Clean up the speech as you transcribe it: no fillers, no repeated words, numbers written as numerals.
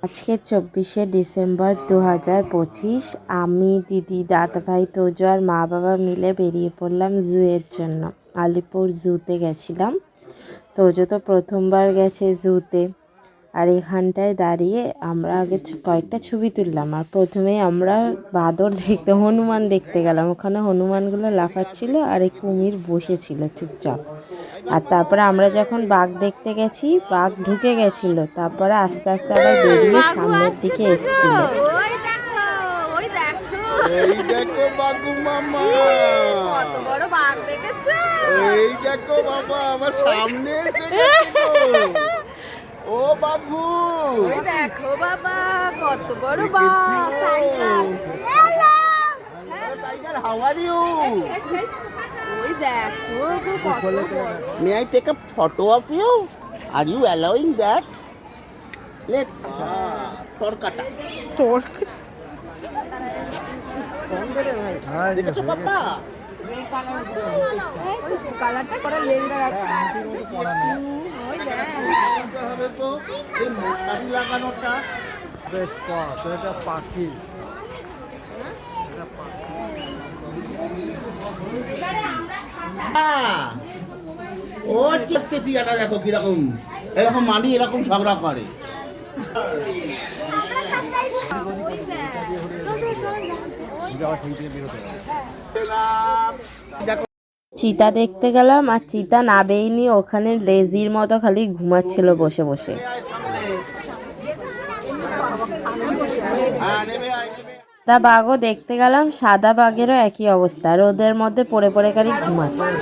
আজকে 24শে ডিসেম্বর 2025। আমি, দিদি, দাদাভাই, তোজো আর মা বাবা মিলে বেরিয়ে পড়লাম জুয়ের জন্য। আলিপুর জুতে গেছিলাম। তোজো তো প্রথমবার গেছে জুতে। আর এখানটায় দাঁড়িয়ে আমরা আগে কয়েকটা ছবি তুললাম। আর প্রথমেই আমরা হনুমান দেখতে গেলাম। ওখানে হনুমানগুলো লাফাচ্ছিল আর এই কুমির বসেছিল চুপচাপ। আর তারপরে আমরা যখন বাঘ দেখতে গেছি, বাঘ ঢুকে গেছিল। তারপরে আস্তে আস্তে আবার বেরিয়ে সামনের দিকে এসেছিল। এই দেখো বাঘু মামা, কত বড় বাঘ দেখেছো? এই দেখো বাবা আমার সামনে এসে গেছে। ও বাঘু, ওই দেখো বাবা কত বড় বাঘ। Tiger, how are you? ওই দেখো গো কত বড়। May I take a photo of you? Are you allowing that? Let's torkata. দেখেছো পাপা? কালারটা করে লেঙ্গা রাখা। ওই দেখ হবে তো এই মশারি লাগানোটা। বেশ তো এটা পাখি। ও হচ্ছে টিয়াটা, দেখো কিরকম, এরকম মানি এরকম ঝগড়া করে। চিতা দেখতে গেলাম, আর চিতা নাবেইনি, ওখানে লেজির মতো খালি ঘুমাচ্ছিল বসে বসে। তা বাঘও দেখতে গেলাম, সাদা বাঘেরও একই অবস্থা, রোদের মধ্যে পড়ে পড়ে খালি ঘুমাচ্ছে।